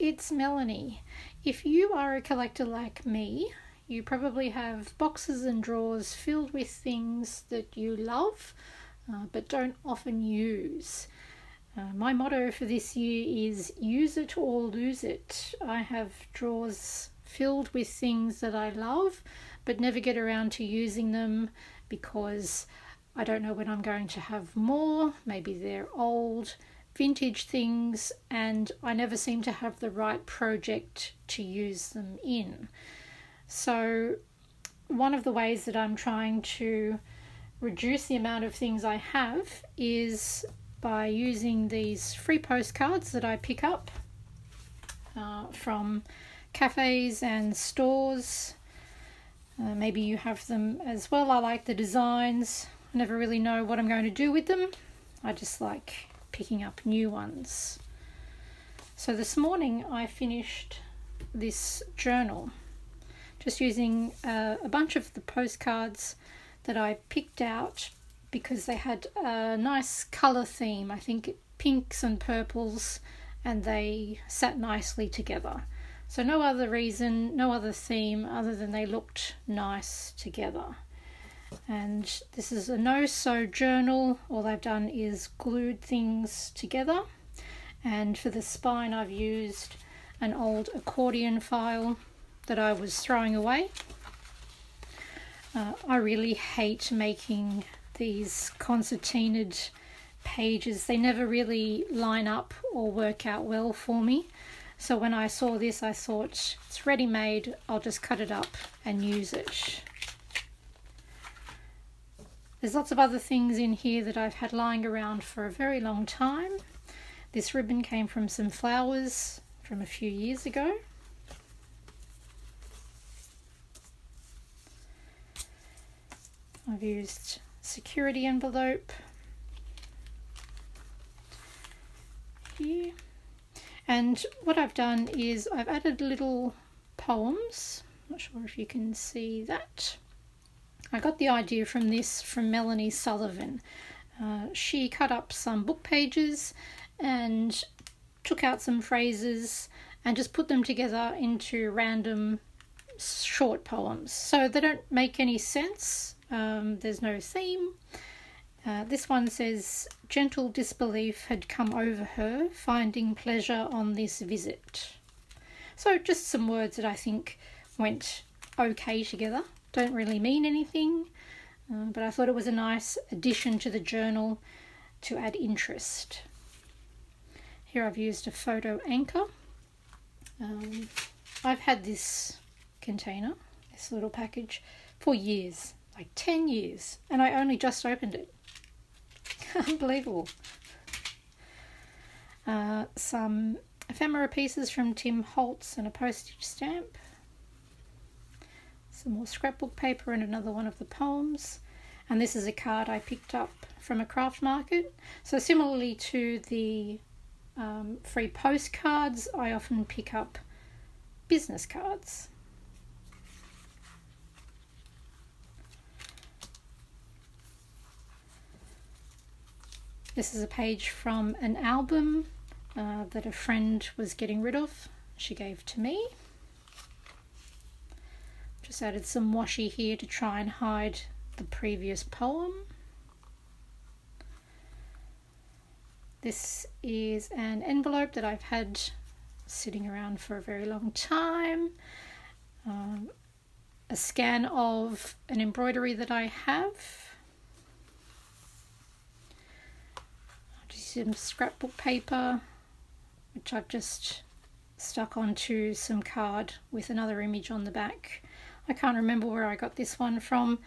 it's Melanie. If you are a collector like me, you probably have boxes and drawers filled with things that you love but don't often use. My motto for this year is use it or lose it. I have drawers filled with things that I love but never get around to using them because I don't know when I'm going to have more. Maybe they're old, vintage things, and I never seem to have the right project to use them in. So one of the ways that I'm trying to reduce the amount of things I have is by using these free postcards that I pick up from cafes and stores. Maybe you have them as well. I like the designs. I never really know what I'm going to do with them. I just like picking up new ones. So this morning I finished this journal just using a bunch of the postcards that I picked out because they had a nice colour theme. I think pinks and purples, and they sat nicely together. So no other reason, no other theme other than they looked nice together. And this is a no-sew journal. All I've done is glued things together, and for the spine I've used an old accordion file that I was throwing away. I really hate making these concertinaed pages. They never really line up or work out well for me. So when I saw this, I thought it's ready-made, I'll just cut it up and use it. There's lots of other things in here that I've had lying around for a very long time. This ribbon came from some flowers from a few years ago. I've used security envelope here. And what I've done is I've added little poems. Not sure if you can see that. I got the idea from this from Melanie Sullivan. She cut up some book pages and took out some phrases and just put them together into random short poems. So they don't make any sense. There's no theme. This one says, gentle disbelief had come over her, finding pleasure on this visit. So just some words that I think went okay together. Don't really mean anything, but I thought it was a nice addition to the journal to add interest. Here I've used a photo anchor. I've had this container, this little package, for years, like 10 years, and I only just opened it. Unbelievable. Some ephemera pieces from Tim Holtz and a postage stamp. Some more scrapbook paper and another one of the poems. And this is a card I picked up from a craft market. So similarly to the free postcards, I often pick up business cards. This is a page from an album that a friend was getting rid of. She gave to me. Just added some washi here to try and hide the previous poem. This is an envelope that I've had sitting around for a very long time. A scan of an embroidery that I have. Some scrapbook paper, which I've just stuck onto some card with another image on the back. I can't remember where I got this one from.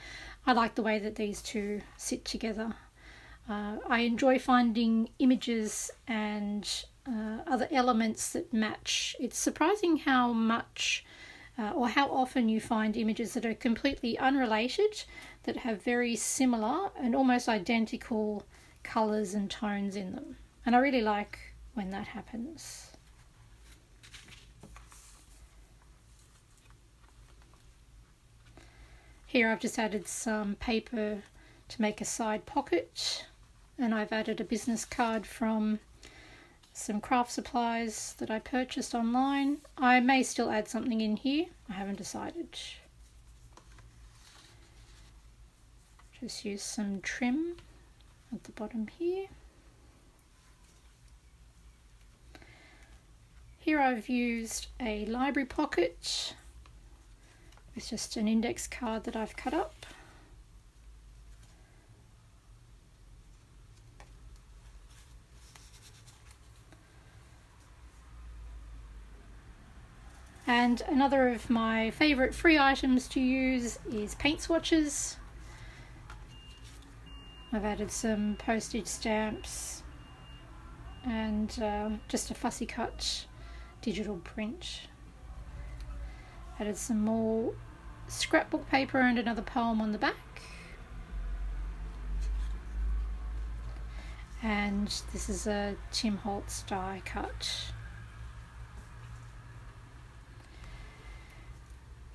I like the way that these two sit together. I enjoy finding images and other elements that match. It's surprising how much or how often you find images that are completely unrelated that have very similar and almost identical colours and tones in them. And I really like when that happens. Here I've just added some paper to make a side pocket, and I've added a business card from some craft supplies that I purchased online. I may still add something in here, I haven't decided. Just use some trim at the bottom here. Here I've used a library pocket. It's just an index card that I've cut up. And another of my favourite free items to use is paint swatches. I've added some postage stamps and just a fussy cut digital print. Added some more scrapbook paper and another poem on the back. And this is a Tim Holtz die cut.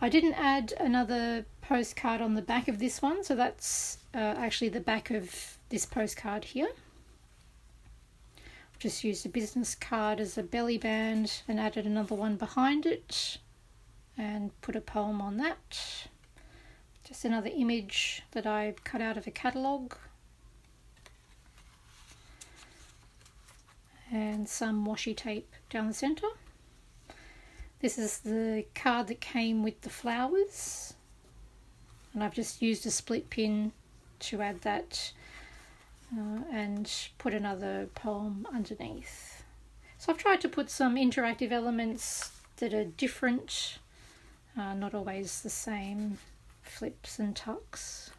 I didn't add another postcard on the back of this one, so that's actually the back of this postcard here. Just used a business card as a belly band and added another one behind it and put a poem on that. Just another image that I cut out of a catalogue. And some washi tape down the centre. This is the card that came with the flowers, and I've just used a split pin to add that and put another poem underneath. So I've tried to put some interactive elements that are different, not always the same flips and tucks.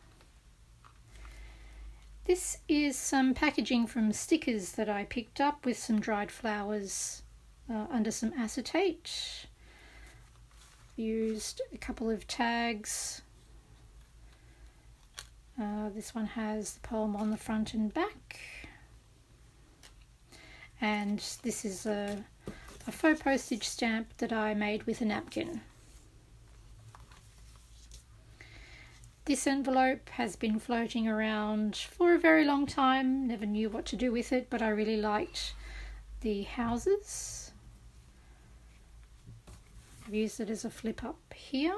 This is some packaging from stickers that I picked up with some dried flowers under some acetate. Used a couple of tags. This one has the poem on the front and back. And this is a faux postage stamp that I made with a napkin. This envelope has been floating around for a very long time. Never knew what to do with it, but I really liked the houses. I've used it as a flip up here.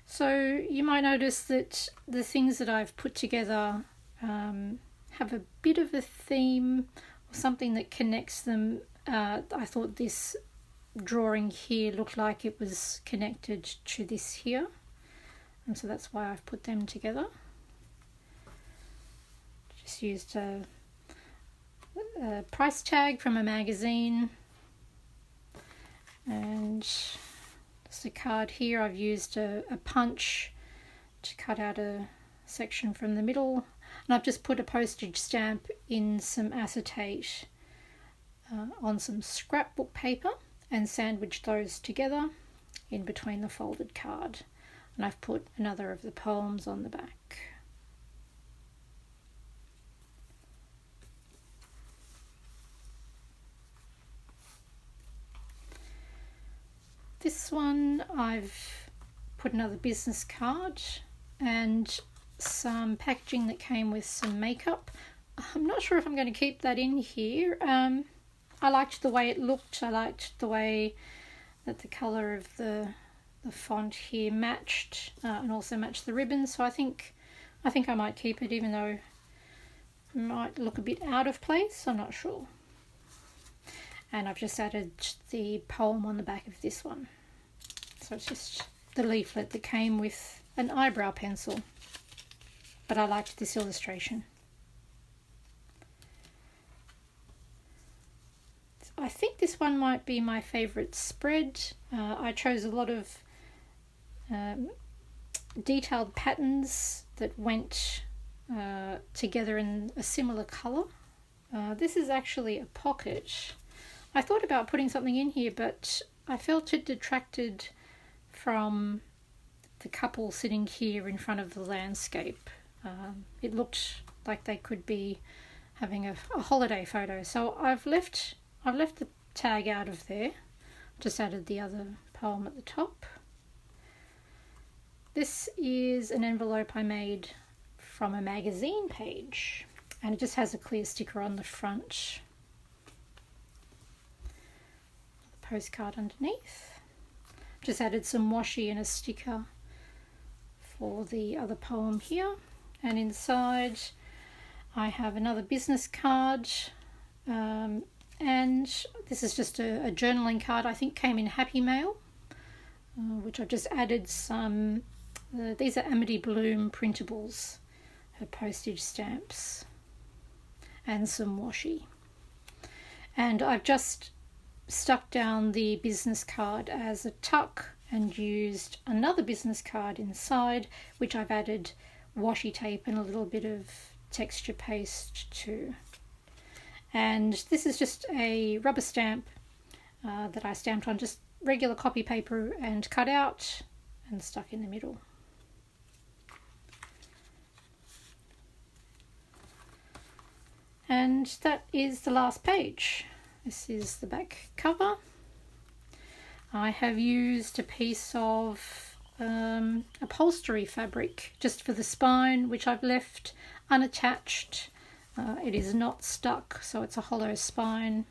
So you might notice that the things that I've put together have a bit of a theme or something that connects them. I thought this drawing here looked like it was connected to this here, and so that's why I've put them together. Just used a price tag from a magazine, and just a card here. I've used a punch to cut out a section from the middle, and I've just put a postage stamp in some acetate on some scrapbook paper and sandwiched those together in between the folded card, and I've put another of the poems on the back. This one I've put another business card and some packaging that came with some makeup. I'm not sure if I'm going to keep that in here. I liked the way it looked. I liked the way that the colour of the font here matched and also matched the ribbons. So I think I might keep it, even though it might look a bit out of place. I'm not sure. And I've just added the poem on the back of this one. So it's just the leaflet that came with an eyebrow pencil. But I liked this illustration. I think this one might be my favourite spread. I chose a lot of detailed patterns that went together in a similar colour. This is actually a pocket. I thought about putting something in here, but I felt it detracted from the couple sitting here in front of the landscape. It looked like they could be having a holiday photo, so I've left the tag out of there. Just added the other poem at the top. This is an envelope I made from a magazine page, and it just has a clear sticker on the front. postcard underneath. Just added some washi and a sticker for the other poem here. And inside I have another business card, and this is just a journaling card. I think came in Happy Mail, which I've just added some, these are Amity Bloom printables, her postage stamps, and some washi. And I've just stuck down the business card as a tuck and used another business card inside, which I've added washi tape and a little bit of texture paste to. And this is just a rubber stamp that I stamped on just regular copy paper and cut out and stuck in the middle. And that is the last page. This is the back cover. I have used a piece of upholstery fabric just for the spine, which I've left unattached. It is not stuck, so it's a hollow spine.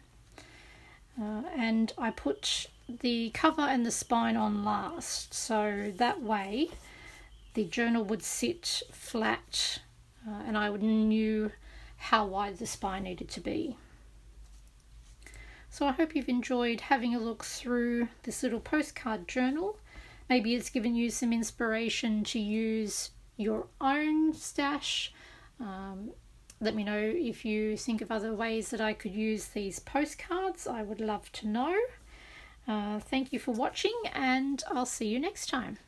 And I put the cover and the spine on last, so that way the journal would sit flat and I knew how wide the spine needed to be. So I hope you've enjoyed having a look through this little postcard journal. Maybe it's given you some inspiration to use your own stash. Let me know if you think of other ways that I could use these postcards. I would love to know. Thank you for watching, and I'll see you next time.